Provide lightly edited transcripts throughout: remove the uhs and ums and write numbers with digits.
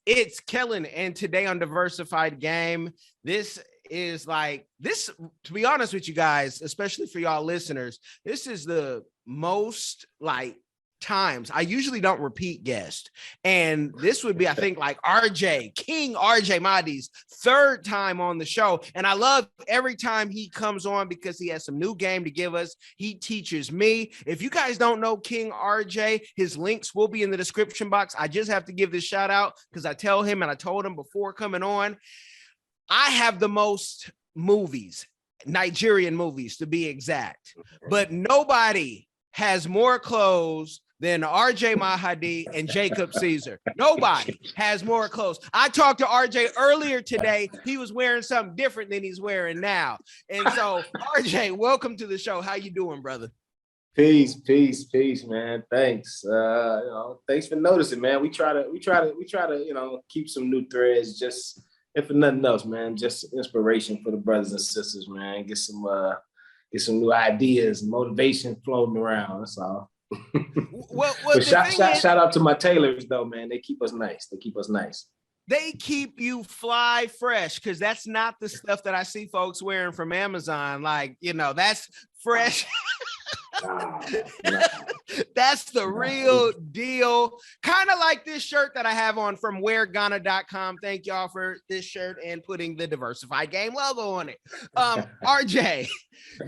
It's killing. And today on Diversified Game, this is like this, to be honest with you guys, especially for y'all listeners, this is the most like times I usually don't repeat guests. And this would be, I think, like King RJ Mahdi's third time on the show. And I love every time he comes on because he has some new game to give us. He teaches me. If you guys don't know King RJ, his links will be in the description box. I just have to give this shout out because I tell him, and I told him before coming on, I have the most movies, Nigerian movies to be exact, but nobody has more clothes than RJ Mahdi and Jacob Caesar. Nobody has more clothes. I talked to RJ earlier today. He was wearing something different than he's wearing now. And so, RJ, welcome to the show. How you doing, brother? Peace, man. Thanks. Thanks for noticing, man. We try to, keep some new threads, just if for nothing else, man, just inspiration for the brothers and sisters, man. Get some new ideas, motivation floating around. That's all. Well, shout out to my tailors though, man. They keep us nice. They keep you fly fresh, because that's not the stuff that I see folks wearing from Amazon. Like, that's fresh. That's the real deal. Kind of like this shirt that I have on from wearghana.com. Thank y'all for this shirt and putting the Diversified Game logo on it. RJ,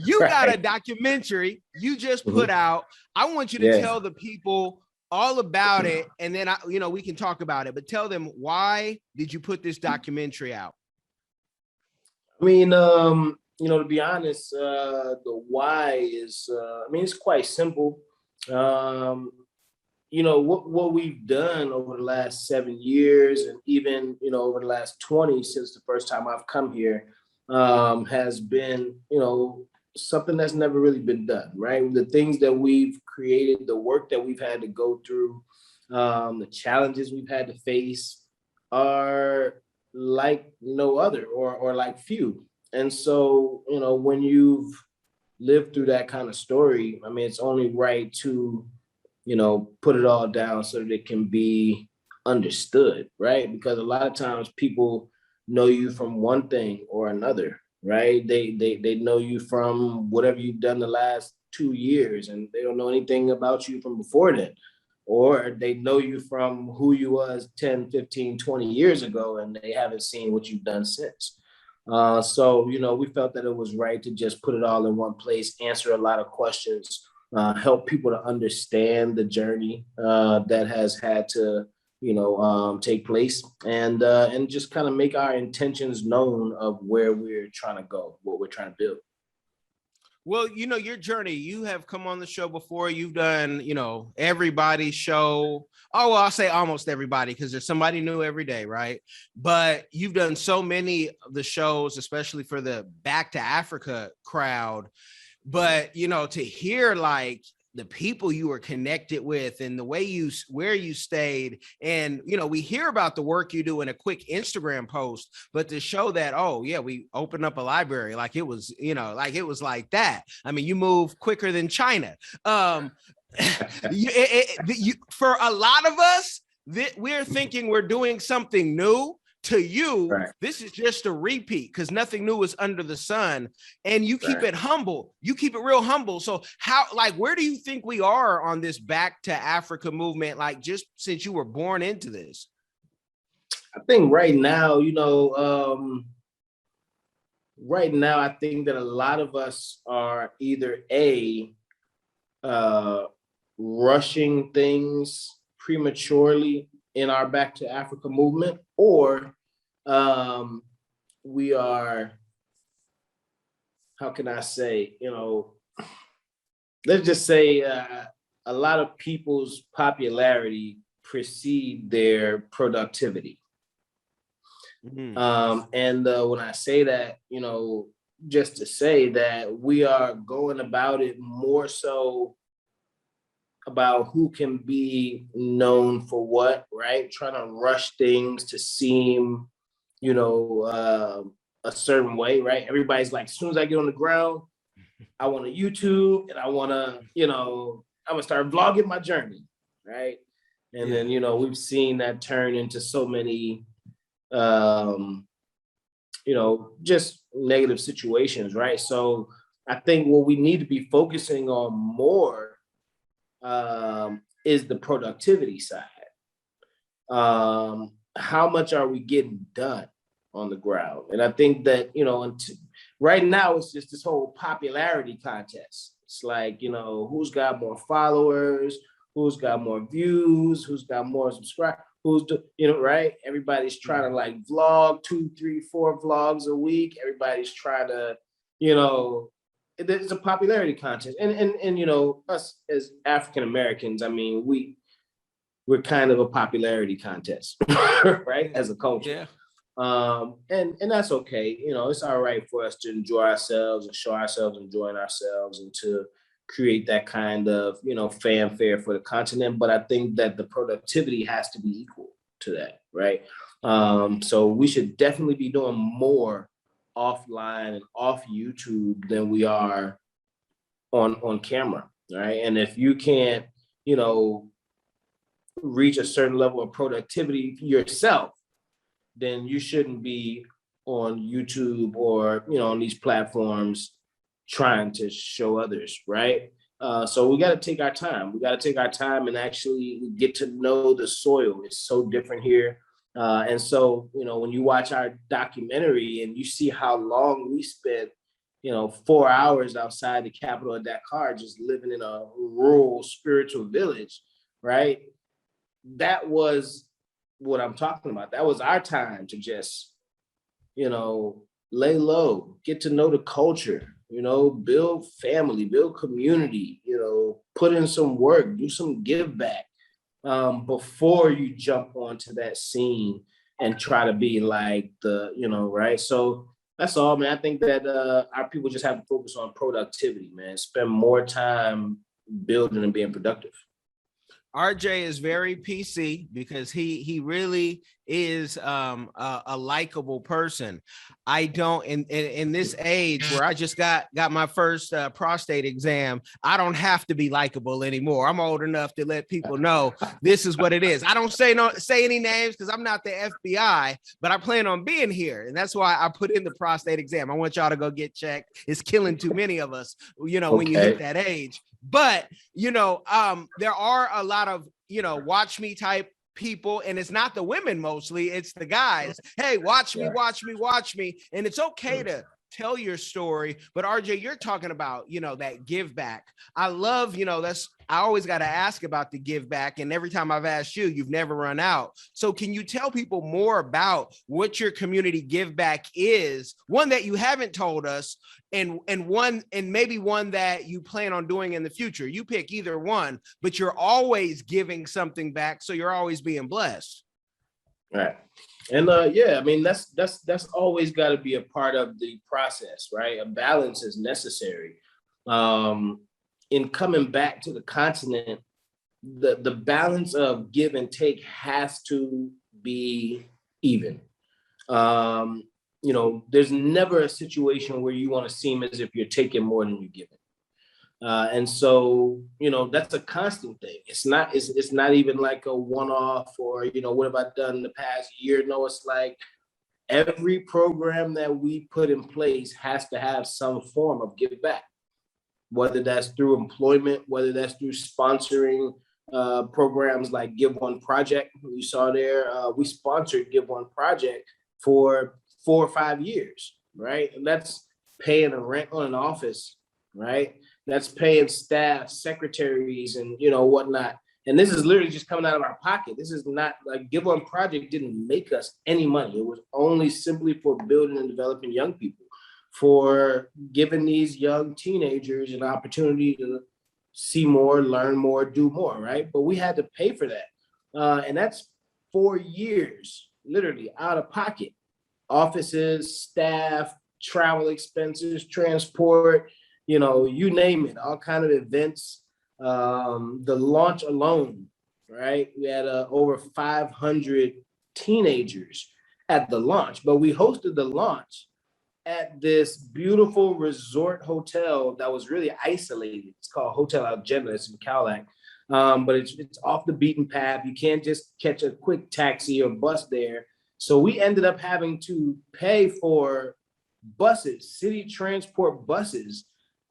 you got a documentary you just put out. I want you to tell the people all about it, and then we can talk about it, but tell them, why did you put this documentary out? I mean, to be honest, the why is, it's quite simple. What we've done over the last 7 years, and even, over the last 20, since the first time I've come here, has been, something that's never really been done, right? The things that we've created, the work that we've had to go through, the challenges we've had to face are like no other, or like few. And so, when you've lived through that kind of story, it's only right to, put it all down so that it can be understood, right? Because a lot of times people know you from one thing or another, right? They know you from whatever you've done the last 2 years, and they don't know anything about you from before that. Or they know you from who you was 10, 15, 20 years ago, and they haven't seen what you've done since. So, we felt that it was right to just put it all in one place, answer a lot of questions, help people to understand the journey that has had to, take place, and just kind of make our intentions known of where we're trying to go, what we're trying to build. Well, your journey, you have come on the show before. You've done, everybody's show. Oh, well, I'll say almost everybody, because there's somebody new every day, right? But you've done so many of the shows, especially for the Back to Africa crowd. But, to hear like the people you were connected with and the way where you stayed. And, we hear about the work you do in a quick Instagram post, but to show that, oh yeah, we opened up a library, like it was, like that. You move quicker than China. For a lot of us, we're thinking we're doing something new. To you, right, this is just a repeat, because nothing new is under the sun, and you keep it humble. You keep it real humble. So where do you think we are on this Back to Africa movement? Like, just since you were born into this? I think right now, I think that a lot of us are either rushing things prematurely in our Back to Africa movement, or we are, how can I say, let's just say a lot of people's popularity precede their productivity. Mm-hmm. When I say that, just to say that we are going about it more so about who can be known for what, right? Trying to rush things to seem, a certain way, right? Everybody's like, as soon as I get on the ground, I want to YouTube, and I want to, I'm gonna start vlogging my journey, right? And then, we've seen that turn into so many, just negative situations, right? So I think what we need to be focusing on more is the productivity side. How much are we getting done on the ground? And I think that, right now it's just this whole popularity contest. It's like, who's got more followers, who's got more views, who's got more subscribers, right? Everybody's trying to like vlog 2, 3, 4 vlogs a week. Everybody's trying to, it's a popularity contest. And us as African Americans, I mean, we're kind of a popularity contest, right? As a culture. Yeah. And that's okay. It's all right for us to enjoy ourselves and show ourselves enjoying ourselves and to create that kind of, fanfare for the continent. But I think that the productivity has to be equal to that, right? So we should definitely be doing more offline and off YouTube than we are on camera, right? And if you can't, reach a certain level of productivity yourself, then you shouldn't be on YouTube or, on these platforms trying to show others, right? So we got to take our time. We got to take our time and actually get to know the soil. It's so different here. And so, when you watch our documentary and you see how long we spent, 4 hours outside the capital of Dakar, just living in a rural spiritual village, right? That was what I'm talking about. That was our time to just, lay low, get to know the culture, build family, build community, put in some work, do some give back before you jump onto that scene and try to be like the, right? So that's all, man. I think that our people just have to focus on productivity, man. Spend more time building and being productive. RJ is very PC because he really is a likable person. I don't in this age where I just got my first prostate exam, I don't have to be likable anymore. I'm old enough to let people know this is what it is. I don't say any names because I'm not the FBI, but I plan on being here, and that's why I put in the prostate exam. I want y'all to go get checked. It's killing too many of us, when you hit that age. But, there are a lot of, watch me type people, and it's not the women mostly, it's the guys. Hey, watch me, watch me, watch me. And it's okay to tell your story. But RJ, you're talking about, that give back. I love, I always got to ask about the give back. And every time I've asked you, you've never run out. So can you tell people more about what your community give back is? One that you haven't told us, and maybe one that you plan on doing in the future. You pick either one, but you're always giving something back. So you're always being blessed. Right. And I mean, that's always got to be a part of the process, right? A balance is necessary. In coming back to the continent, the balance of give and take has to be even. There's never a situation where you want to seem as if you're taking more than you're giving. And so, that's a constant thing. It's not even like a one-off or, what have I done in the past year? No, it's like every program that we put in place has to have some form of give back, whether that's through employment, whether that's through sponsoring programs like Give One Project. You saw there, we sponsored Give One Project for 4 or 5 years, right? And that's paying a rent on an office, right? That's paying staff, secretaries, and whatnot. And this is literally just coming out of our pocket. This is not like Give One Project didn't make us any money. It was only simply for building and developing young people, for giving these young teenagers an opportunity to see more, learn more, do more, right? But we had to pay for that. And that's 4 years, literally out of pocket. Offices, staff, travel expenses, transport, you name it, all kind of events. The launch alone, right? We had over 500 teenagers at the launch, but we hosted the launch at this beautiful resort hotel that was really isolated. It's called Hotel Algena. It's in Cowlack. but it's off the beaten path. You can't just catch a quick taxi or bus there. So we ended up having to pay for buses, city transport buses,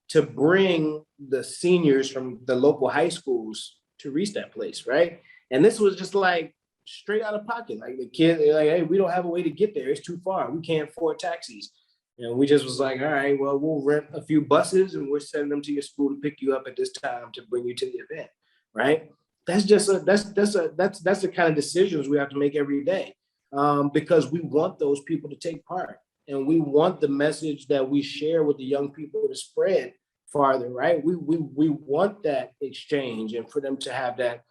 to bring the seniors from the local high schools to reach that place, right? And this was just like straight out of pocket. Like the kid, like, hey, we don't have a way to get there. It's too far. We can't afford taxis. And we just was like, all right, well, we'll rent a few buses and we'll send them to your school to pick you up at this time to bring you to the event, right? That's the kind of decisions we have to make every day, because we want those people to take part, and we want the message that we share with the young people to spread farther, right? We want that exchange and for them to have that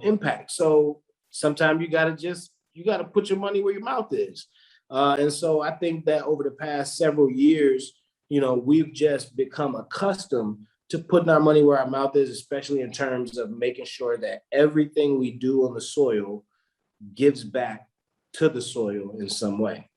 impact. So sometimes you gotta put your money where your mouth is. And so I think that over the past several years, we've just become accustomed to putting our money where our mouth is, especially in terms of making sure that everything we do on the soil gives back to the soil in some way.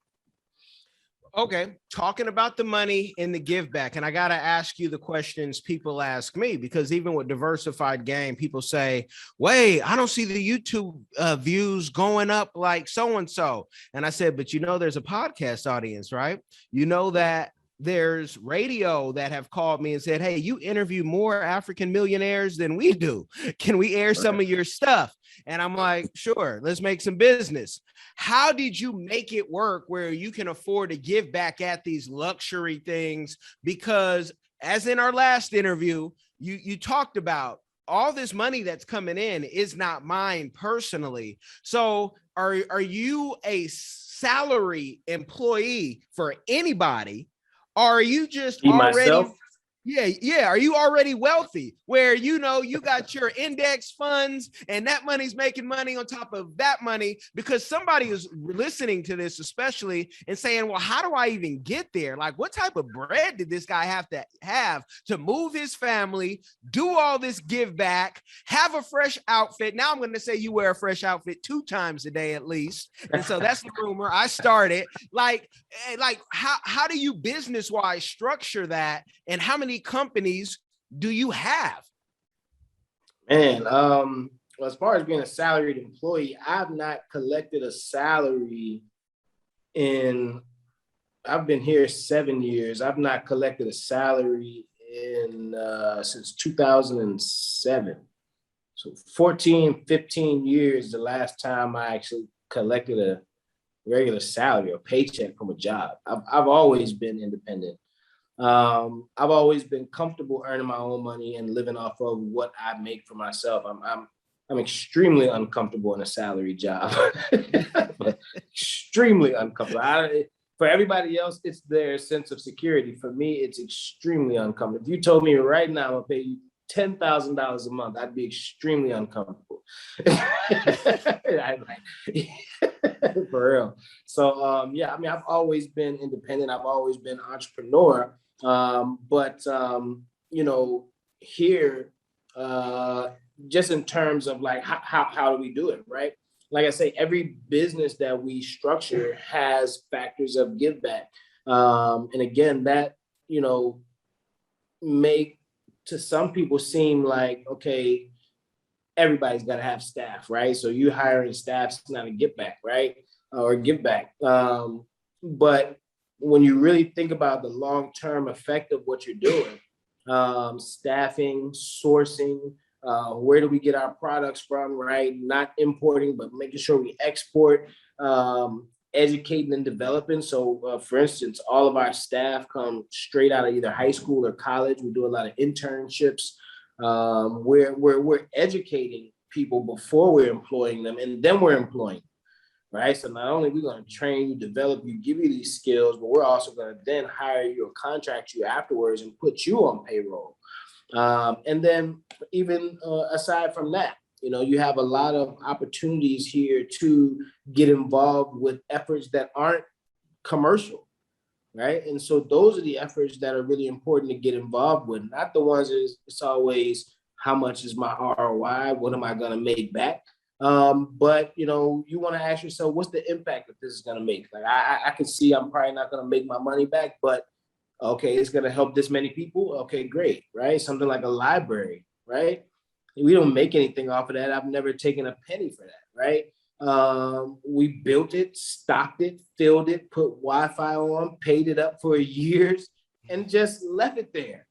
Okay, talking about the money and the give back, and I got to ask you the questions people ask me, because even with Diversified Game, people say, wait, I don't see the YouTube views going up like so-and-so. And I said, but there's a podcast audience, right? That there's radio that have called me and said, hey, you interview more African millionaires than we do. Can we air some of your stuff? And I'm like, sure, let's make some business. How did you make it work where you can afford to give back at these luxury things? Because as in our last interview, you talked about all this money that's coming in is not mine personally. So are you a salary employee for anybody? Or are you just already myself? Yeah. Are you already wealthy where, you got your index funds and that money's making money on top of that money? Because somebody is listening to this, especially, and saying, well, how do I even get there? Like, what type of bread did this guy have to move his family, do all this give back, have a fresh outfit? Now I'm going to say you wear a fresh outfit 2 times a day at least. And so that's the rumor. I started like how do you business wise structure that? And how many companies do you have? Man, well, as far as being a salaried employee, I've not collected a salary I've been here 7 years. I've not collected a salary since 2007. So 14, 15 years, the last time I actually collected a regular salary or paycheck from a job. I've always been independent. I've always been comfortable earning my own money and living off of what I make for myself. I'm extremely uncomfortable in a salary job. Extremely uncomfortable. For everybody else, it's their sense of security. For me, it's extremely uncomfortable. If you told me right now I'll pay you $10,000 a month, I'd be extremely uncomfortable. For real. So I've always been independent. I've always been entrepreneur. But here, just in terms of like how do we do it, right? Like I say, every business that we structure has factors of give back. And again, that, make to some people seem like, okay, everybody's got to have staff, right? So you hiring staff's not a give back, right? Or give back. But when you really think about the long-term effect of what you're doing, staffing, sourcing, where do we get our products from, right? Not importing, but making sure we export, educating and developing. So for instance, all of our staff come straight out of either high school or college. We do a lot of internships. We're educating people before we're employing them, and then we're employing them. Right. So not only are we going to train you, develop you, give you these skills, but we're also going to then hire you or contract you afterwards and put you on payroll. And then even aside from that, you have a lot of opportunities here to get involved with efforts that aren't commercial. Right. And so those are the efforts that are really important to get involved with, not the ones that it's always how much is my ROI? What am I going to make back? But you want to ask yourself, what's the impact that this is going to make? Like I can see I'm probably not going to make my money back, but okay, it's going to help this many people. Okay, great. Right. Something like a library, right? We don't make anything off of that. I've never taken a penny for that, right? We built it, stocked it, filled it, put Wi-Fi on, paid it up for years, and just left it there.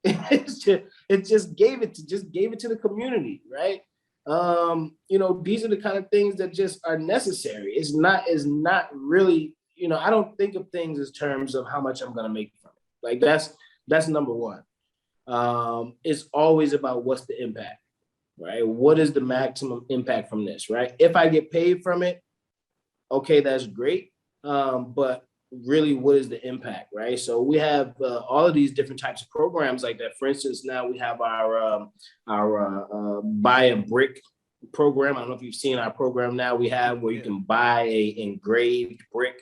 It just gave it to the community, right? These are the kind of things that just are necessary. It's not really, I don't think of things as terms of how much I'm gonna make from it. Like that's number one. It's always about what's the impact, right? What is the maximum impact from this, right? If I get paid from it, okay, that's great. But really, what is the impact, right? So we have all of these different types of programs like that. For instance, now we have our buy a brick program. I don't know if you've seen our program now. We have where you can buy a engraved brick,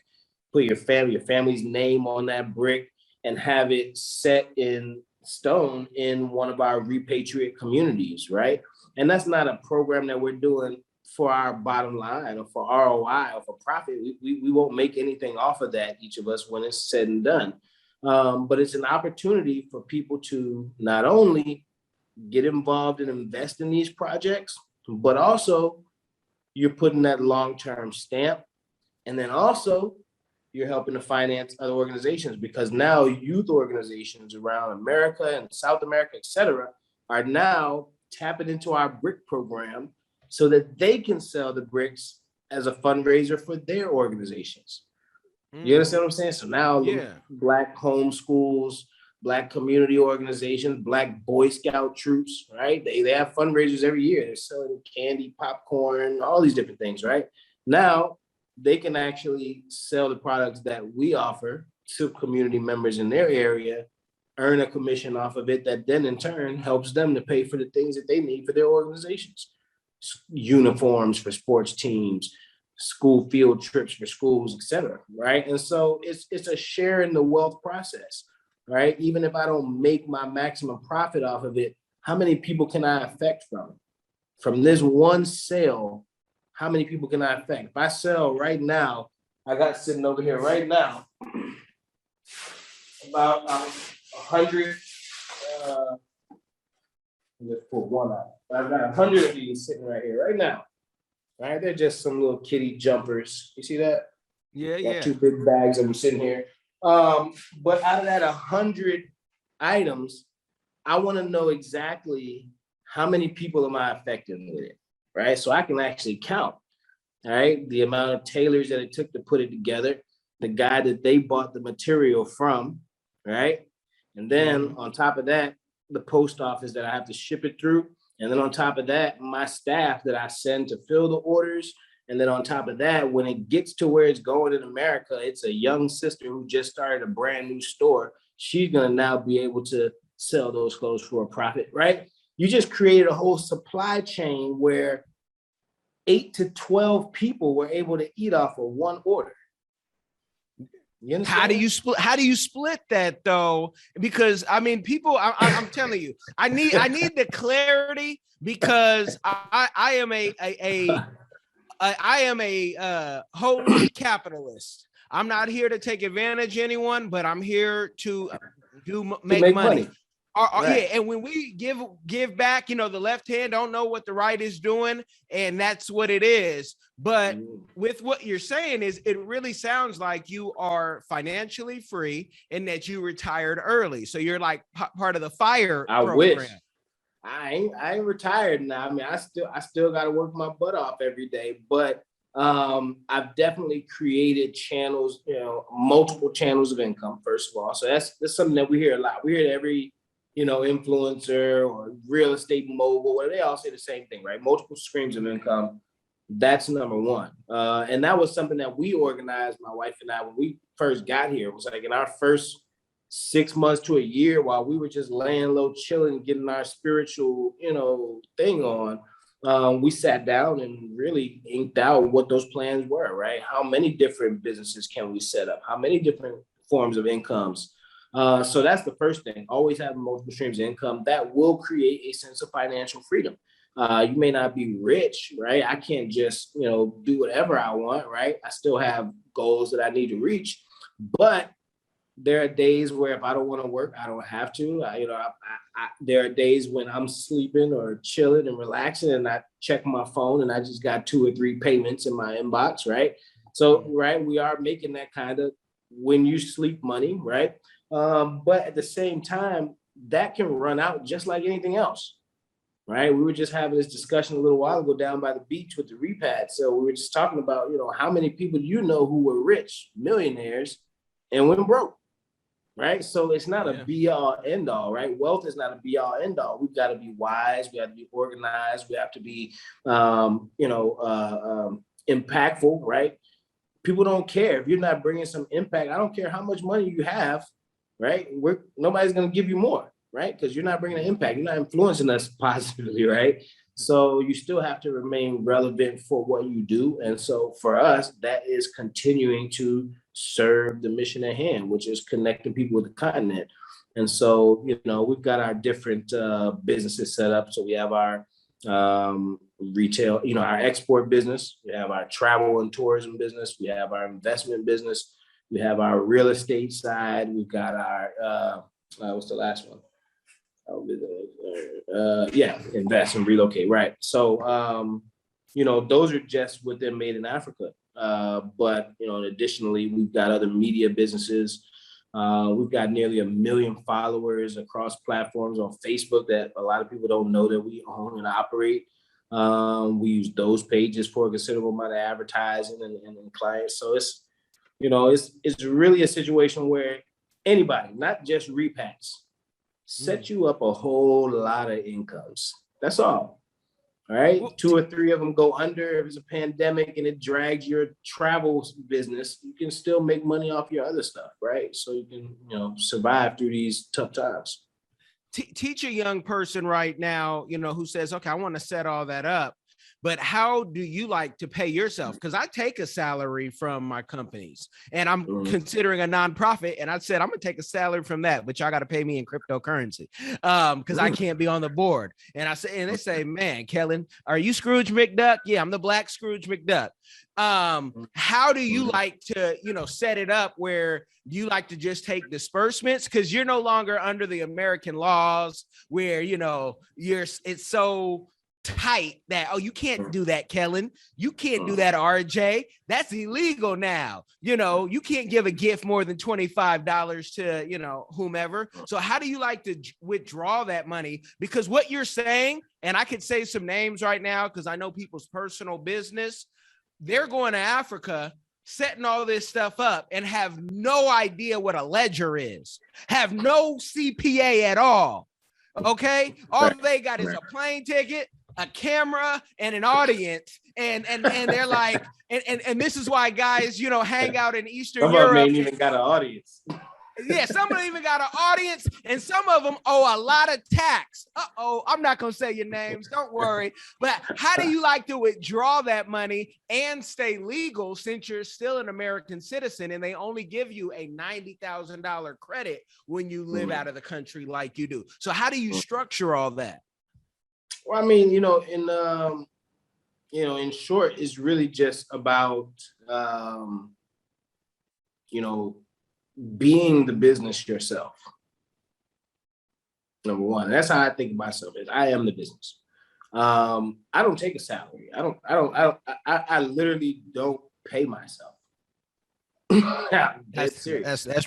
put your family's name on that brick, and have it set in stone in one of our repatriate communities, right? And that's not a program that we're doing for our bottom line or for ROI or for profit. We won't make anything off of that, each of us, when it's said and done. But it's an opportunity for people to not only get involved and invest in these projects, but also you're putting that long-term stamp. And then also you're helping to finance other organizations, because now youth organizations around America and South America, et cetera, are now tapping into our brick program so that they can sell the bricks as a fundraiser for their organizations. You understand what I'm saying? So now Black home schools, Black community organizations, Black Boy Scout troops, right? They have fundraisers every year. They're selling candy, popcorn, all these different things, right? Now they can actually sell the products that we offer to community members in their area, earn a commission off of it that then in turn helps them to pay for the things that they need for their organizations. Uniforms for sports teams, school field trips for schools, etc. Right? And so it's a share in the wealth process, right? Even if I don't make my maximum profit off of it, how many people can I affect from it? From this one sale, how many people can I affect? If I sell right now, I got sitting over here right now about 100. Let's pull one out. I've got 100 of these sitting right here right now. Right, they're just some little kitty jumpers. You see that? Yeah. Two big bags of them sitting here. But out of that 100 items, I want to know exactly how many people am I affecting with it, right? So I can actually count, all right, the amount of tailors that it took to put it together, the guy that they bought the material from, right? And then on top of that, the post office that I have to ship it through. And then on top of that, my staff that I send to fill the orders. And then on top of that, when it gets to where it's going in America, it's a young sister who just started a brand new store. She's going to now be able to sell those clothes for a profit, right? You just created a whole supply chain where 8 to 12 people were able to eat off of one order. How do you split that though? Because I mean, people, I'm telling you, I need the clarity, because I am a holy capitalist. I'm not here to take advantage of anyone, but I'm here to make money. Right. Yeah, and when we give back, the left hand don't know what the right is doing, and that's what it is. But with what you're saying is, it really sounds like you are financially free and that you retired early. So you're like part of the FIRE program. Wish. I ain't retired now. I mean, I still got to work my butt off every day, but I've definitely created channels, multiple channels of income, first of all. So that's something that we hear a lot. We hear every influencer or real estate mogul, where they all say the same thing, right? Multiple streams of income. That's number one. And that was something that we organized, my wife and I, when we first got here. It was like in our first 6 months to a year, while we were just laying low, chilling, getting our spiritual, thing on. We sat down and really inked out what those plans were, right? How many different businesses can we set up? How many different forms of incomes? So that's the first thing. Always having multiple streams of income that will create a sense of financial freedom. You may not be rich, right? I can't just, do whatever I want, right? I still have goals that I need to reach, but There are days where if I don't want to work, I don't have to. There are days when I'm sleeping or chilling and relaxing, and I check my phone, and I just got 2 or 3 payments in my inbox, right? So, right, we are making that kind of when you sleep money, right? But at the same time, that can run out just like anything else, right? We were just having this discussion a little while ago down by the beach with the repad. So we were just talking about, how many people who were rich, millionaires, and went broke, right? So it's not a be all end all, right? Wealth is not a be all end all. We've got to be wise. We have to be organized. We have to be, impactful, right? People don't care if you're not bringing some impact. I don't care how much money you have, right? Nobody's going to give you more, right? Because you're not bringing an impact. You're not influencing us positively, right? So you still have to remain relevant for what you do. And so for us, that is continuing to serve the mission at hand, which is connecting people with the continent. And so, we've got our different businesses set up. So we have our retail, our export business. We have our travel and tourism business. We have our investment business. We have our real estate side. We've got our, what's the last one? Invest and relocate, right? So, those are just within Made in Africa. But additionally, we've got other media businesses. We've got nearly 1 million followers across platforms on Facebook that a lot of people don't know that we own and operate. We use those pages for a considerable amount of advertising and clients. So it's really a situation where anybody, not just repats, set you up a whole lot of incomes. That's all. All right. 2 or 3 of them go under. If it's a pandemic and it drags your travel business, you can still make money off your other stuff, right? So you can, survive through these tough times. Teach a young person right now, who says, okay, I want to set all that up. But how do you like to pay yourself? Because I take a salary from my companies and I'm considering a nonprofit. And I said, I'm going to take a salary from that, but y'all got to pay me in cryptocurrency because I can't be on the board. And they say, man, Kellen, are you Scrooge McDuck? Yeah, I'm the Black Scrooge McDuck. How do you like to, set it up where you like to just take disbursements? Because you're no longer under the American laws where, it's so tight that, oh, you can't do that, Kellen. You can't do that, RJ. That's illegal now. You can't give a gift more than $25 to, whomever. So how do you like to withdraw that money? Because what you're saying, and I could say some names right now because I know people's personal business, they're going to Africa, setting all this stuff up and have no idea what a ledger is, have no CPA at all. Okay. All they got is a plane ticket, a camera, and an audience. And they're like, and this is why guys, hang out in Eastern Europe. Some of them ain't even got an audience. Yeah, some of them even got an audience, and some of them owe a lot of tax. I'm not going to say your names. Don't worry. But how do you like to withdraw that money and stay legal since you're still an American citizen and they only give you a $90,000 credit when you live out of the country like you do? So how do you structure all that? Well, I mean, in short, it's really just about, being the business yourself. Number one, that's how I think of myself. Is I am the business. I don't take a salary. I literally don't pay myself. That's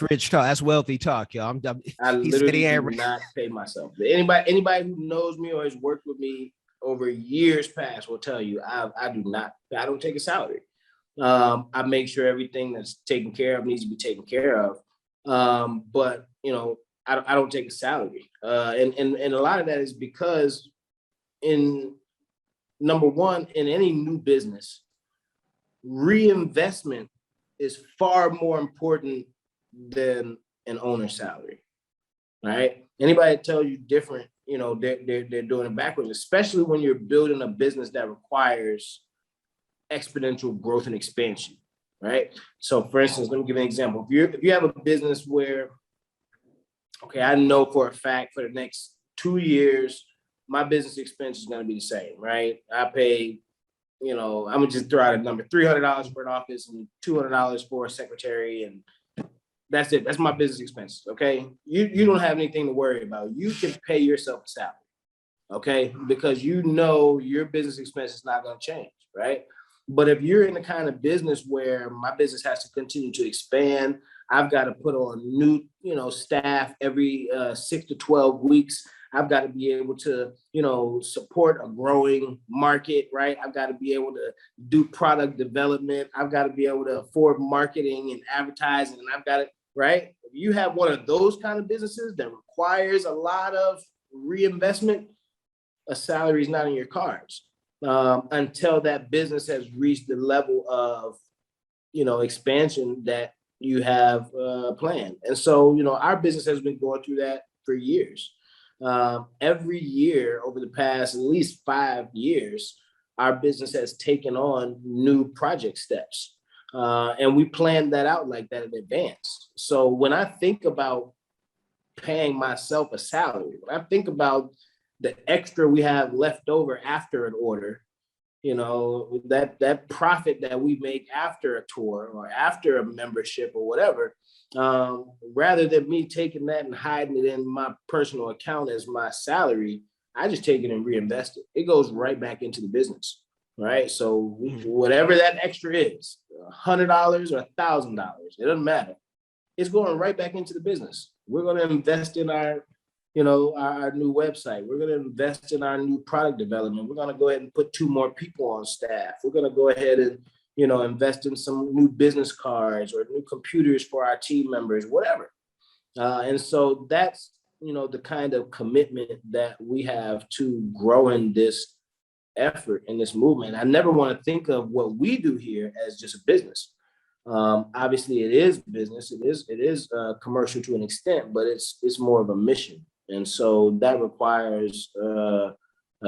rich talk. That's wealthy talk, y'all. I literally do not pay myself. Anybody who knows me or has worked with me over years past will tell you I don't take a salary. I make sure everything that's taken care of needs to be taken care of. But I don't take a salary. And a lot of that is because number one, in any new business, reinvestment is far more important than an owner's salary. Right? Anybody that tells you different, they're doing it backwards, especially when you're building a business that requires exponential growth and expansion, right? So for instance, let me give an example. If you have a business where, okay, I know for a fact for the next 2 years, my business expense is going to be the same, right? I pay, I'm gonna just throw out a number, $300 for an office and $200 for a secretary and That's it. That's my business expenses. Okay. You don't have anything to worry about. You can pay yourself a salary. Okay. Because you know your business expense is not going to change. Right. But if you're in the kind of business where my business has to continue to expand, I've got to put on new, staff every 6 to 12 weeks. I've got to be able to, support a growing market, right? I've got to be able to do product development. I've got to be able to afford marketing and advertising. And I've got to, right? If you have one of those kind of businesses that requires a lot of reinvestment, a salary is not in your cards until that business has reached the level of, expansion that you have planned. And so, our business has been going through that for years. Every year over the past at least 5 years, our business has taken on new project steps. And we planned that out like that in advance. So when I think about paying myself a salary, when I think about the extra we have left over after an order, that profit that we make after a tour or after a membership or whatever, rather than me taking that and hiding it in my personal account as my salary, I just take it and reinvest it. It goes right back into the business, right? So whatever that extra is, $100 or $1,000, it doesn't matter. It's going right back into the business. We're going to invest in our new website. We're going to invest in our new product development. We're going to go ahead and put 2 more people on staff. We're going to go ahead and, invest in some new business cards or new computers for our team members, whatever. And so that's, the kind of commitment that we have to growing this effort in this movement. I never want to think of what we do here as just a business. Obviously it is business. It is commercial to an extent, but it's more of a mission. And so that requires a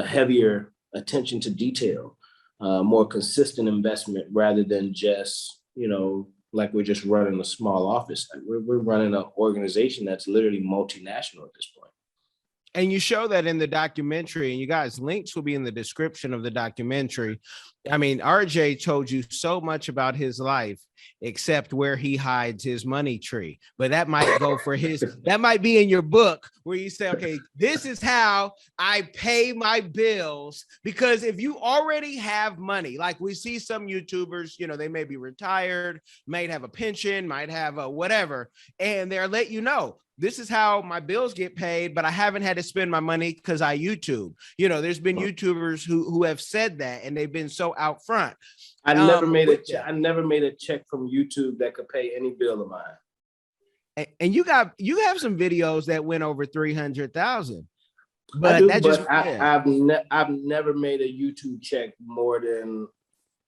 heavier attention to detail, more consistent investment rather than just, like we're just running a small office. We're running an organization that's literally multinational at this point. And you show that in the documentary, and you guys, links will be in the description of the documentary. I mean, RJ told you so much about his life, except where he hides his money tree. But that might go for that might be in your book where you say, okay, this is how I pay my bills. Because if you already have money, like we see some YouTubers, they may be retired, might have a pension, might have a whatever, and they'll let you know, this is how my bills get paid, but I haven't had to spend my money because I YouTube. There's been YouTubers who have said that, and they've been so out front. I never made a check from YouTube that could pay any bill of mine. And you have some videos that went over 300,000. But I've never made a YouTube check more than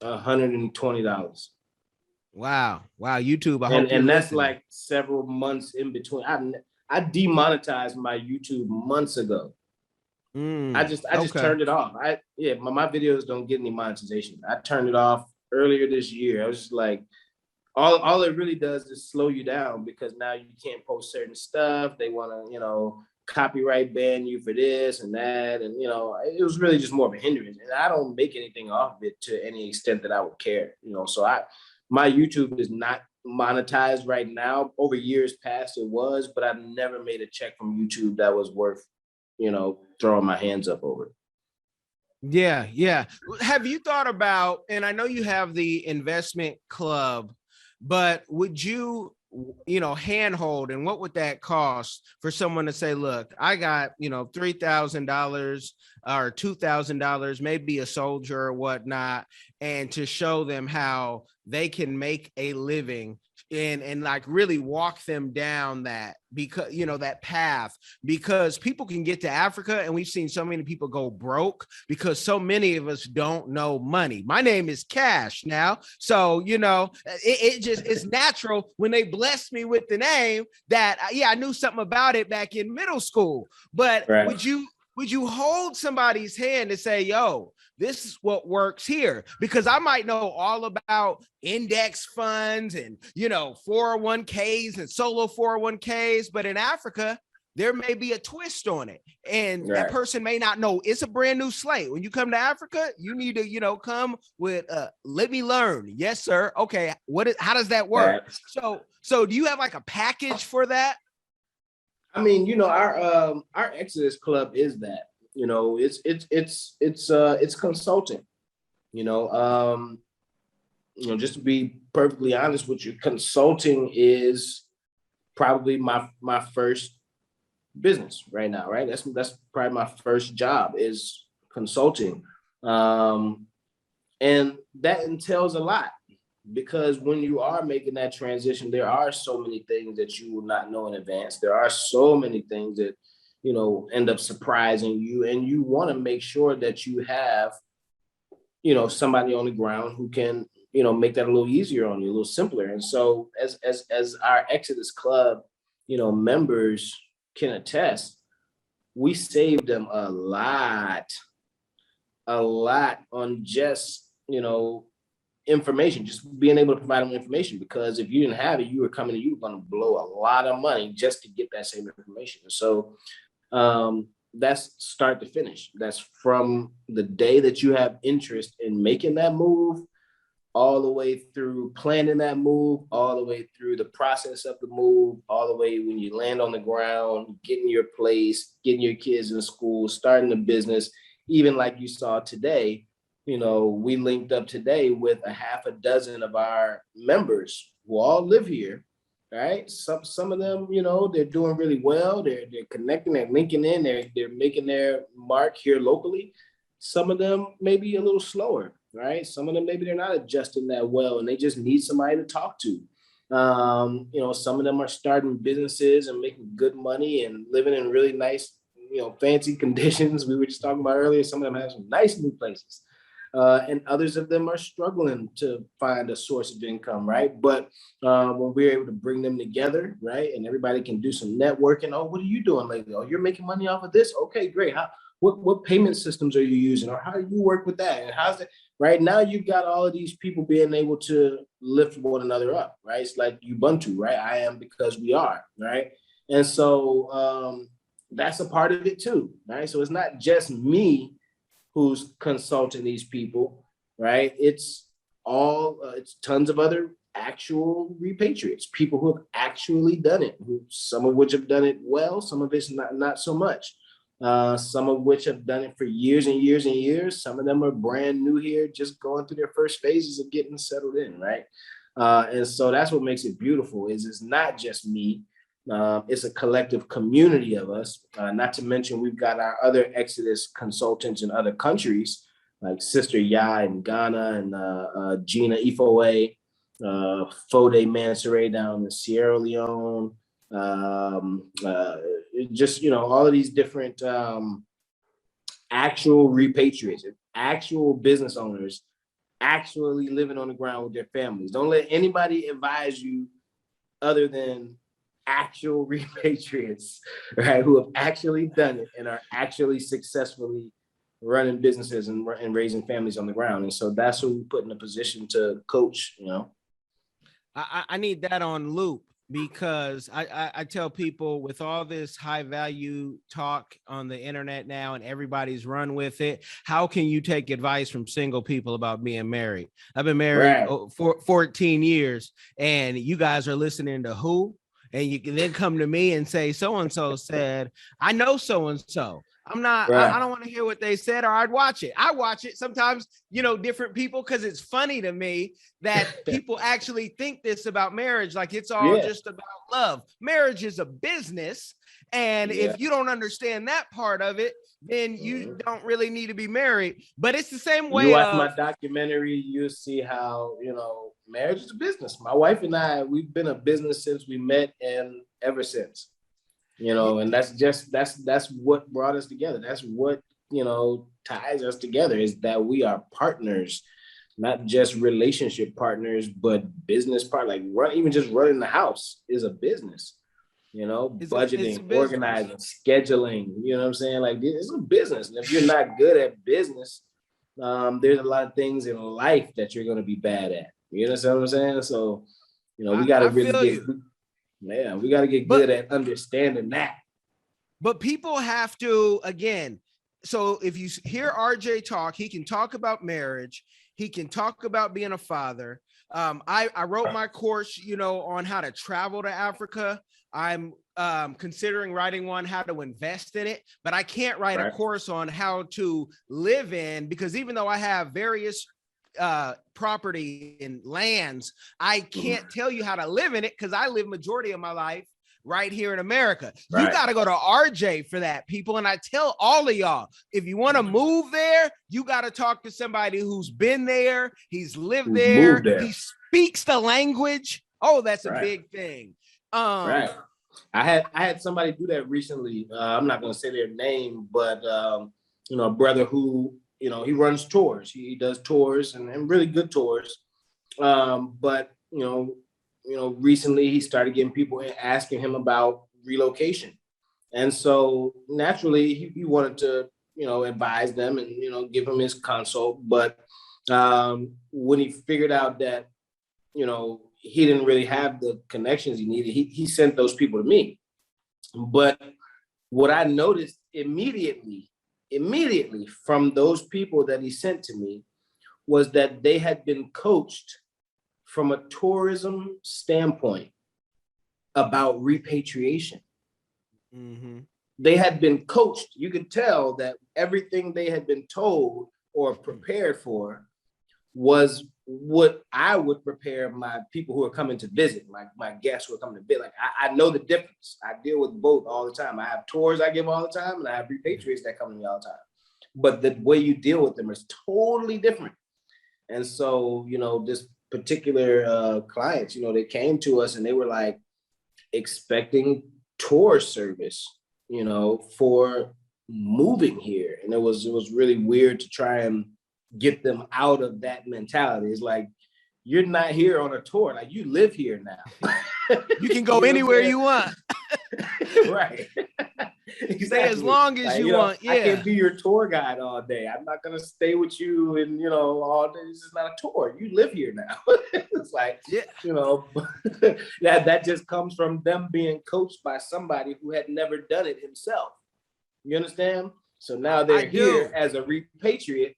$120. Wow, YouTube. And that's like several months in between. I demonetized my YouTube months ago. I just turned it off. My videos don't get any monetization. I turned it off earlier this year. I was just like, all it really does is slow you down, because now you can't post certain stuff. They want to, copyright ban you for this and that. And, it was really just more of a hindrance. And I don't make anything off of it to any extent that I would care, so my YouTube is not monetized right now. Over years past it was, but I've never made a check from YouTube that was worth, throwing my hands up over. Yeah. Have you thought about, and I know you have the investment club, but would you, handhold, and what would that cost for someone to say, look, I got, $3,000 or $2,000, maybe a soldier or whatnot, and to show them how they can make a living and like really walk them down that, because that path, because people can get to Africa, and we've seen so many people go broke because so many of us don't know money. My name is Cash now, so it's natural when they bless me with the name that I knew something about it back in middle school. But right. Would you hold somebody's hand and say, yo, this is what works here? Because I might know all about index funds and, 401ks and solo 401ks. But in Africa, there may be a twist on it. And Right. that person may not know it's a brand new slate. When you come to Africa, you need to, come with let me learn. Yes, sir. Okay. How does that work? Right. So do you have like a package for that? I mean, our Exodus Club is that. It's consulting. You know, just to be perfectly honest with you, consulting is probably my first business right now, right? That's probably my first job is consulting. And that entails a lot because when you are making that transition, there are so many things that you will not know in advance. There are so many things that, end up surprising you, and you want to make sure that you have, somebody on the ground who can, make that a little easier on you, a little simpler. And so as our Exodus Club, members can attest, we saved them a lot on just, information, just being able to provide them information. Because if you didn't have it, you were going to blow a lot of money just to get that same information. So that's start to finish. That's from the day that you have interest in making that move, all the way through planning that move, all the way through the process of the move, all the way when you land on the ground, getting your place, getting your kids in school, starting a business. Even like you saw today, we linked up today with a half a dozen of our members who all live here, right? Some of them, they're doing really well. They're connecting, they're linking in, they're making their mark here locally. Some of them may be a little slower, right? Some of them, maybe they're not adjusting that well and they just need somebody to talk to. Some of them are starting businesses and making good money and living in really nice, fancy conditions. We were just talking about earlier, some of them have some nice new places. And others of them are struggling to find a source of income, right? But when we're able to bring them together, right, and everybody can do some networking. Oh, what are you doing lately? Oh, you're making money off of this? Okay, great. What payment systems are you using, or how do you work with that? And how's it? Right now, you've got all of these people being able to lift one another up, right? It's like Ubuntu, right? I am because we are, right? And so that's a part of it too, right? So it's not just me who's consulting these people, right? It's tons of other actual repatriates, people who have actually done it, some of which have done it well, some of it's not so much. Some of which have done it for years and years and years. Some of them are brand new here, just going through their first phases of getting settled in, right? And so that's what makes it beautiful. Is it's not just me. It's a collective community of us. Not to mention, we've got our other Exodus consultants in other countries, like Sister Ya in Ghana and Gina Ifoe, Fode Mansoure down in Sierra Leone. Just all of these different actual repatriates, actual business owners, actually living on the ground with their families. Don't let anybody advise you other than actual repatriates, right, who have actually done it and are actually successfully running businesses and raising families on the ground. And so that's what we put in a position to coach. I need that on loop, because I tell people, with all this high value talk on the internet now and everybody's run with it, how can you take advice from single people about being married? I've been married for 14 years and you guys are listening to who? And you can then come to me and say, so-and-so said, I know so-and-so. I'm not, I don't want to hear what they said, or I'd watch it. I watch it sometimes, different people, because it's funny to me that people actually think this about marriage. Like it's all just about love. Marriage is a business. And if you don't understand that part of it, then you don't really need to be married. But it's the same way. You watch my documentary, you'll see how, marriage is a business. My wife and I, we've been a business since we met and ever since. And that's what brought us together. That's what, ties us together, is that we are partners, not just relationship partners, but business partners. Like even just running the house is a business, budgeting, organizing, scheduling, you know what I'm saying? Like it's a business. And if you're not good at business, there's a lot of things in life that you're going to be bad at. You understand what I'm saying? So, we got to really we got to get good at understanding that. But people have to, again, so if you hear RJ talk, he can talk about marriage. He can talk about being a father. I wrote my course, on how to travel to Africa. I'm considering writing one, how to invest in it, but I can't write a course on how to live in, because even though I have various property and lands, I can't tell you how to live in it, because I live majority of my life right here in America. You got to go to RJ for that, people. And I tell all of y'all, if you want to move there, you got to talk to somebody who's been there. He's lived there. He speaks the language. Oh, that's a big thing. I had somebody do that recently. I'm not going to say their name, but a brother who, he runs tours. He does tours and really good tours. But recently he started getting people asking him about relocation. And so naturally he wanted to, advise them and, give him his consult. But when he figured out that, he didn't really have the connections he needed, he sent those people to me. But what I noticed immediately from those people that he sent to me was that they had been coached from a tourism standpoint about repatriation. Mm-hmm. They had been coached. You could tell that everything they had been told or prepared for was what I would prepare my people who are coming to visit, my guests who are coming to visit. Like I know the difference. I deal with both all the time. I have tours I give all the time, and I have repatriates that come to me all the time. But the way you deal with them is totally different. And so, this particular clients, they came to us and they were like expecting tour service, for moving here. And it was really weird to try and get them out of that mentality. It's like, you're not here on a tour. Like, you live here now. You can go anywhere you want. Right. Exactly. Stay as long as you want. Yeah. I can't be your tour guide all day. I'm not going to stay with you and, all day. This is not a tour. You live here now. It's like, that just comes from them being coached by somebody who had never done it himself. You understand? So now they're here as a repatriate,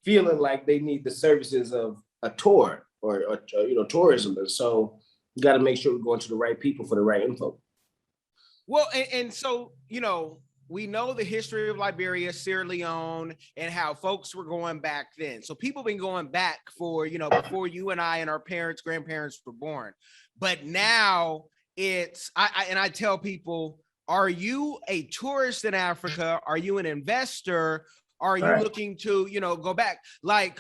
feeling like they need the services of a tour or tourism. And so you got to make sure we're going to the right people for the right info. Well, and so, we know the history of Liberia, Sierra Leone, and how folks were going back then. So people been going back for, before you and I and our parents, grandparents were born. But now I tell people, are you a tourist in Africa? Are you an investor? Are you looking to, go back? Like,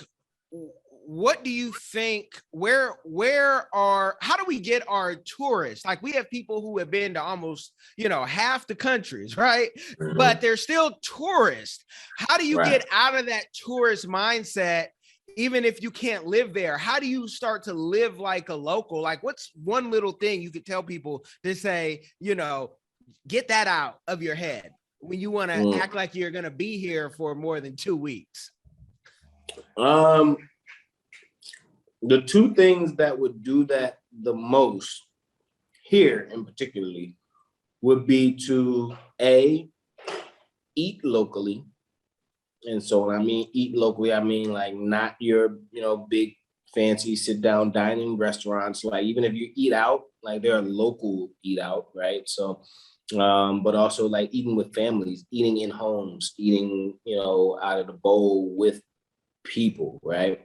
what do you think, how do we get our tourists? Like, we have people who have been to almost, half the countries, right? Mm-hmm. But they're still tourists. How do you get out of that tourist mindset, even if you can't live there? How do you start to live like a local? Like, what's one little thing you could tell people to say, get that out of your head when you want to act like you're going to be here for more than 2 weeks? The two things that would do that the most here in particularly would be to eat locally. And so when I mean eat locally, I mean like not your, big fancy sit down dining restaurants. Like even if you eat out, like there are local eat out, right? So, but also like eating with families, eating in homes, eating, out of the bowl with people, right?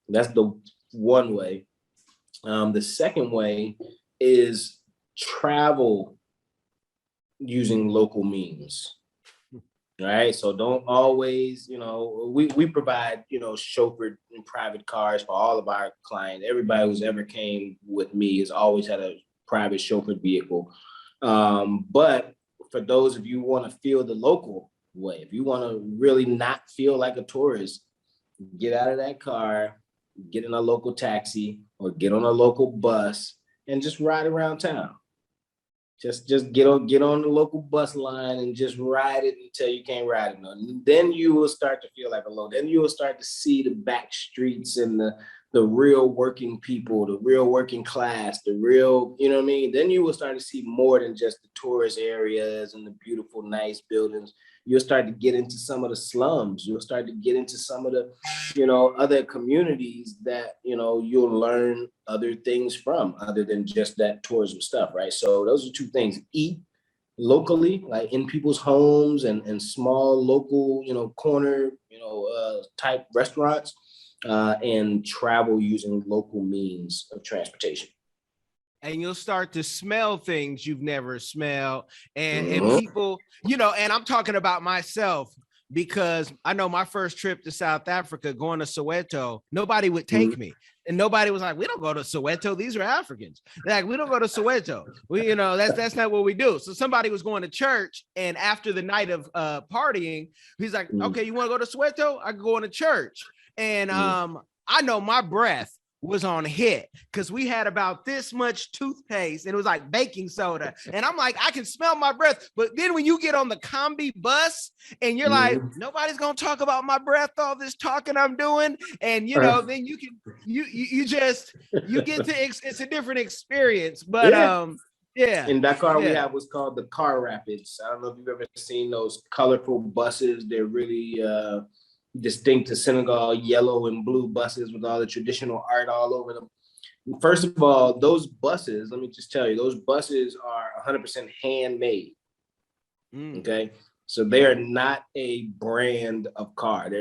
That's the one way. The second way is travel using local means, right? So don't always, we provide, chauffeured and private cars for all of our clients. Everybody who's ever came with me has always had a private chauffeured vehicle. But for those of you who want to feel the local way, if you want to really not feel like a tourist, get out of that car, get in a local taxi or get on a local bus and just ride around town. Just get on the local bus line and just ride it until you can't ride it no. Then you will start to feel like alone. Then you will start to see the back streets and the the real working people, the real working class, the real, you know what I mean? Then you will start to see more than just the tourist areas and the beautiful, nice buildings. You'll start to get into some of the slums. You'll start to get into some of the, other communities that, you'll learn other things from other than just that tourism stuff, right? So those are two things: eat locally, like in people's homes and small local, corner, type restaurants, and travel using local means of transportation. And you'll start to smell things you've never smelled. And people, and I'm talking about myself, because I know my first trip to South Africa, going to Soweto, nobody would take me. And nobody was like, we don't go to Soweto. These are Africans. They're like, we don't go to Soweto. We, that's not what we do. So somebody was going to church, and after the night of partying, he's like, okay, you want to go to Soweto? I can go into church. And I know my breath was on hit because we had about this much toothpaste and it was like baking soda. And I'm like, I can smell my breath. But then when you get on the combi bus and you're like, nobody's going to talk about my breath, all this talking I'm doing. And, then you can, you get to, it's a different experience. But yeah. In Dakar, we have what's called the car rapids. I don't know if you've ever seen those colorful buses. They're really, distinct to Senegal, yellow and blue buses with all the traditional art all over them. First of all, those buses, let me just tell you, those buses are 100% handmade. Okay, so they are not a brand of car.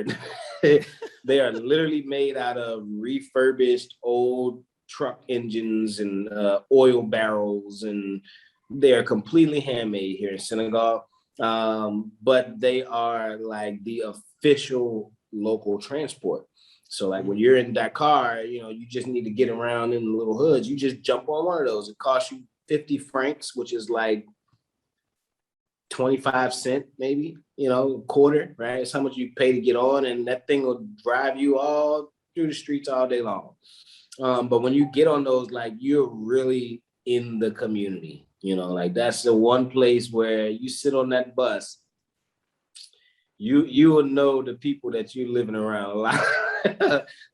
They are literally made out of refurbished old truck engines and oil barrels, and they are completely handmade here in Senegal. But they are like the official local transport. So like when you're in Dakar, you just need to get around in the little hoods. You just jump on one of those. It costs you 50 francs, which is like 25 cents, maybe, a quarter, right? It's how much you pay to get on, and that thing will drive you all through the streets all day long. But when you get on those, like, you're really in the community. Like that's the one place where you sit on that bus, you will know the people that you're living around a lot.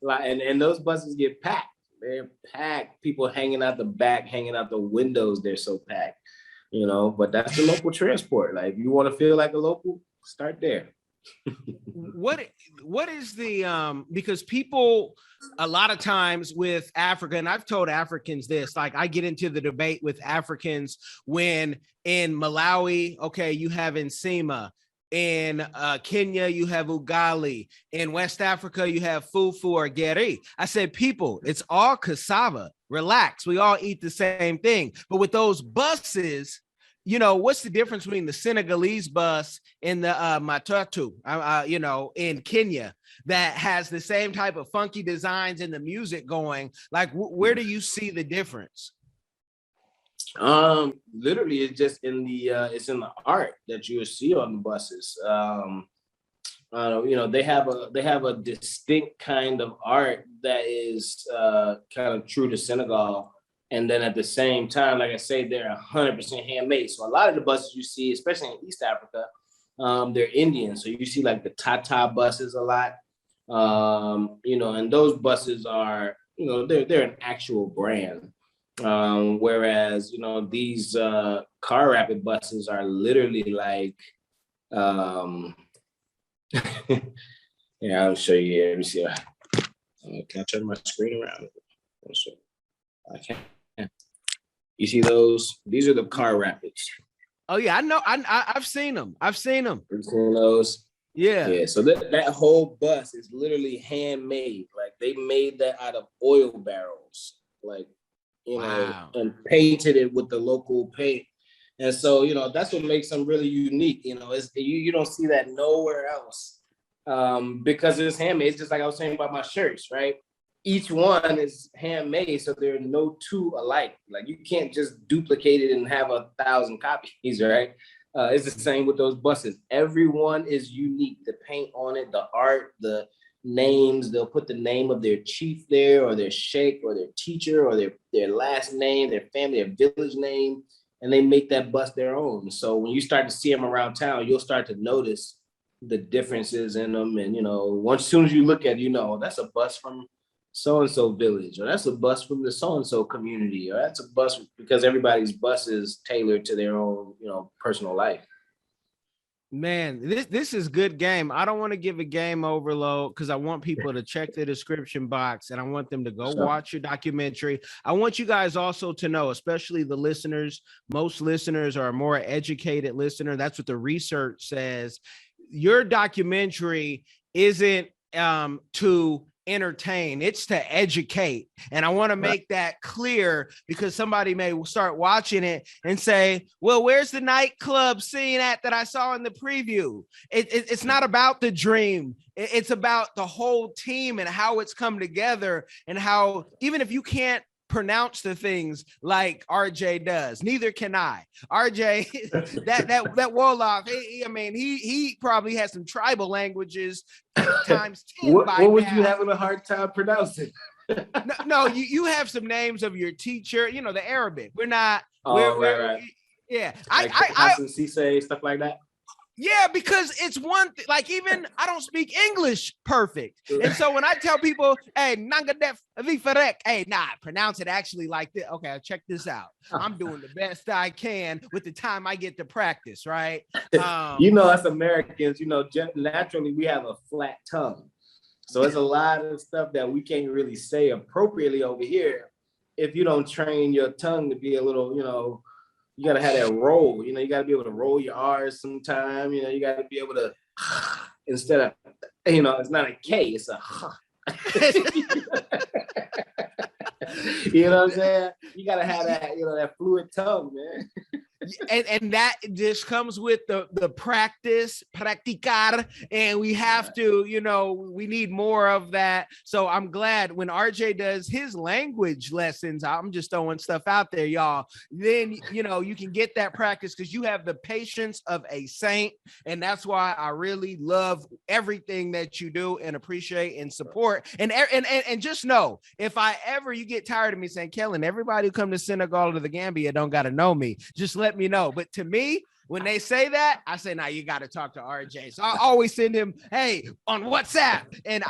and those buses get packed. They're packed. People hanging out the back, hanging out the windows. They're so packed, but that's the local transport. Like, if you want to feel like a local, start there. What is the because people a lot of times with Africa, and I've told Africans this, like I get into the debate with Africans when in Malawi, okay, you have Nsima, in Kenya you have ugali, in West Africa you have fufu or geri. I said, people, it's all cassava. Relax, we all eat the same thing. But with those buses, what's the difference between the Senegalese bus and the matatu, in Kenya, that has the same type of funky designs and the music going? Like, where do you see the difference? Literally, it's just in the art that you'll see on the buses. They have a distinct kind of art that is kind of true to Senegal. And then at the same time, like I say, they're 100% handmade. So a lot of the buses you see, especially in East Africa, they're Indian. So you see like the Tata buses a lot, and those buses are, they're an actual brand. Whereas, these car rapid buses are literally like, yeah, I'll show you here. Let me see. Can I turn my screen around? I can't. You see those? These are the car rapids. Oh yeah, I know. I've seen them. You've seen those? Yeah. Yeah. So that whole bus is literally handmade. Like, they made that out of oil barrels. Like, wow. And painted it with the local paint. And so, that's what makes them really unique. You don't see that nowhere else, because it's handmade. It's just like I was saying about my shirts, right? Each one is handmade, so there are no two alike. Like, you can't just duplicate it and have 1,000 copies, right? It's the same with those buses. Everyone is unique. The paint on it, the art, the names. They'll put the name of their chief there, or their sheikh, or their teacher, or their last name, their family, their village name, and they make that bus their own. So when you start to see them around town, you'll start to notice the differences in them. And, as soon as you look at it, that's a bus from so-and-so village, or that's a bus from the so-and-so community, or that's a bus because everybody's bus is tailored to their own, personal life. Man, this is good game. I don't want to give a game overload because I want people to check the description box and I want them to go watch your documentary. I want you guys also to know, especially the listeners, most listeners are a more educated listener. That's what the research says. Your documentary isn't to entertain, it's to educate. And I want to make that clear because somebody may start watching it and say, well, where's the nightclub scene at that I saw in the preview? It's not about the dream. It's about the whole team and how it's come together, and how even if you can't pronounce the things like RJ does, neither can I. RJ, that Wolof, he probably has some tribal languages times 10. What was you having a hard time pronouncing? No, you have some names of your teacher, the Arabic. We're not. Right. Yeah, like I Cisse, stuff like that. Yeah, because it's one thing, like even I don't speak English perfect. And so when I tell people, hey, pronounce it actually like this. Okay, check this out. I'm doing the best I can with the time I get to practice, right? Us Americans, naturally we have a flat tongue. So it's a lot of stuff that we can't really say appropriately over here if you don't train your tongue to be a little, you got to have that roll, you got to be able to roll your R's sometime, you got to be able to, instead of, it's not a K, it's a you know what I'm saying? You got to have that, that fluid tongue, man. And that just comes with the practice, practicar, and we have to, we need more of that. So I'm glad when RJ does his language lessons, I'm just throwing stuff out there, y'all. Then, you can get that practice because you have the patience of a saint. And that's why I really love everything that you do and appreciate and support. And just know, if you get tired of me saying, Kellen, everybody who come to Senegal or the Gambia don't got to know me. Just let me know. But to me, when they say that, I say, you got to talk to RJ. So I always send him, hey, on WhatsApp. And,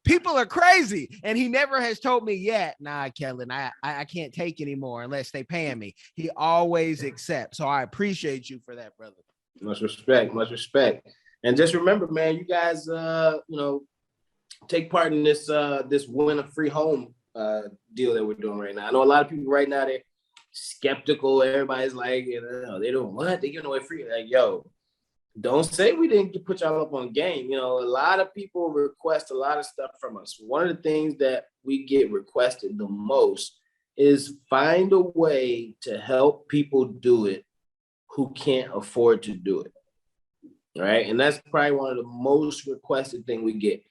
people are crazy. And he never has told me yet, nah, Kellen, I can't take anymore unless they paying me. He always accepts. So I appreciate you for that, brother. Much respect. And just remember, man, you guys, take part in this win a free home deal that we're doing right now. I know a lot of people right now, they're skeptical. Everybody's like, they don't what? They giving away free. Like, yo, don't say we didn't put y'all up on game. A lot of people request a lot of stuff from us. One of the things that we get requested the most is find a way to help people do it who can't afford to do it. Right? And that's probably one of the most requested thing we get.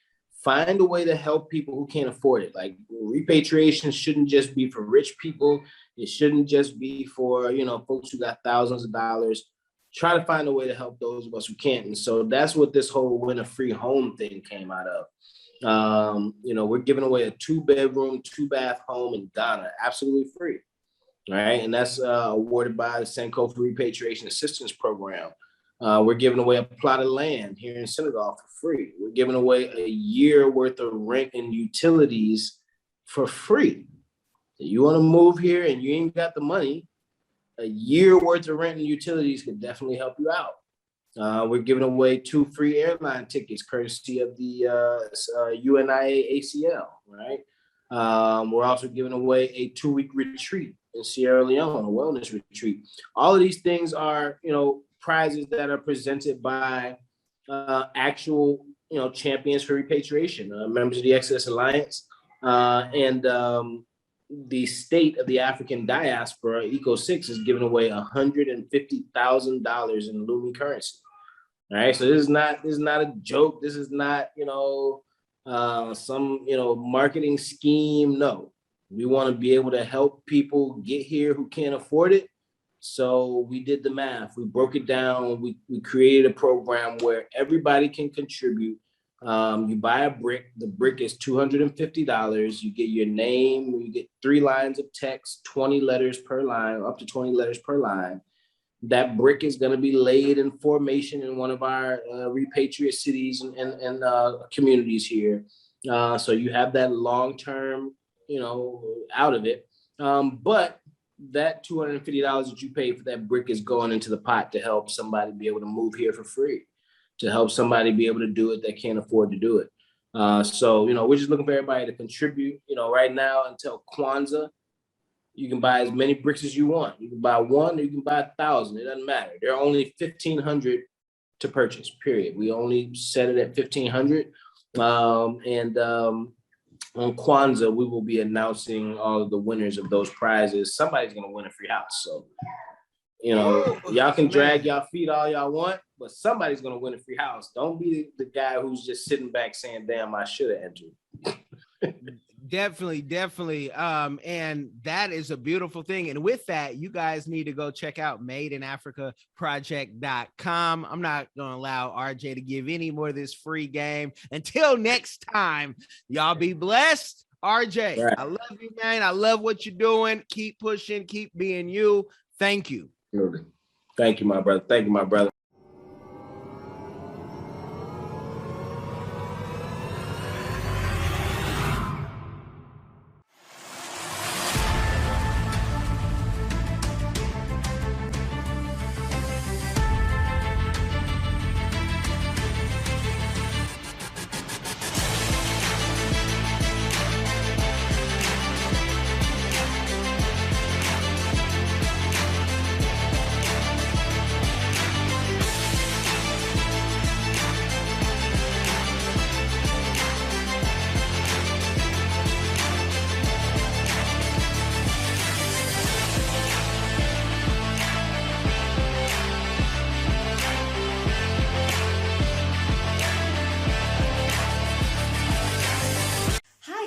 Find a way to help people who can't afford it. Like, repatriation shouldn't just be for rich people. It shouldn't just be for, folks who got thousands of dollars. Try to find a way to help those of us who can't. And so that's what this whole win a free home thing came out of. We're giving away a 2-bedroom, 2-bath home in Ghana, absolutely free. Right. And that's awarded by the Senko for Repatriation Assistance Program. We're giving away a plot of land here in Senegal for free. We're giving away a year worth of rent and utilities for free. You want to move here and you ain't got the money, a year worth of rent and utilities could definitely help you out. We're giving away 2 free airline tickets courtesy of the UNIA ACL, right? We're also giving away a 2-week retreat in Sierra Leone, a wellness retreat. All of these things are, prizes that are presented by actual, champions for repatriation, members of the Exodus Alliance, and the state of the African diaspora, ECO6, is giving away $150,000 in Lumi currency. All right, so this is not a joke. This is not some marketing scheme. No, we want to be able to help people get here who can't afford it. So we did the math. We broke it down. We created a program where everybody can contribute. You buy a brick. The brick is $250. You get your name. You get 3 lines of text, 20 letters per line, up to 20 letters per line. That brick is going to be laid in formation in one of our repatriate cities and communities here. So you have that long term, out of it. But that $250 that you pay for that brick is going into the pot to help somebody be able to move here for free, to help somebody be able to do it that can't afford to do it. So, we're just looking for everybody to contribute. Right now until Kwanzaa, you can buy as many bricks as you want. You can buy one, or you can buy 1,000. It doesn't matter. There are only 1,500 to purchase, period. We only set it at 1,500. On Kwanzaa, we will be announcing all of the winners of those prizes. Somebody's going to win a free house. So, y'all can drag y'all feet all y'all want, but somebody's going to win a free house. Don't be the guy who's just sitting back saying, damn, I should have entered. Definitely. And that is a beautiful thing. And with that, you guys need to go check out madeinafricaproject.com. I'm not going to allow RJ to give any more of this free game. Until next time, y'all be blessed. RJ, right. I love you, man. I love what you're doing. Keep pushing, keep being you. Thank you. Thank you, my brother. Thank you, my brother.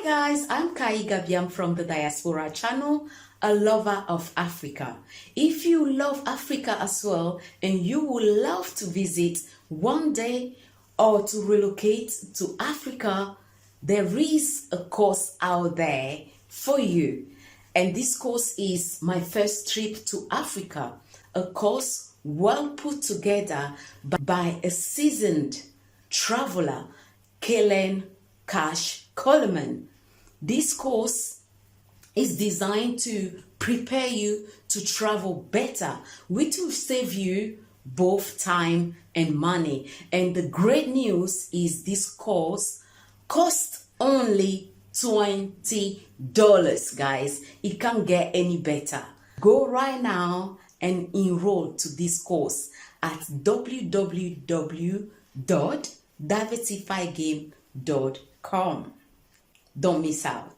Guys, I'm Kai Gabiam from the Diaspora channel, a lover of Africa. If you love Africa as well and you would love to visit one day or to relocate to Africa, there is a course out there for you. And this course is My First Trip to Africa, a course well put together by a seasoned traveler, Kellen Cash Coleman. This course is designed to prepare you to travel better, which will save you both time and money. And the great news is this course costs only $20, guys. It can't get any better. Go right now and enroll to this course at www.diversifiedgame.com. Don't miss out.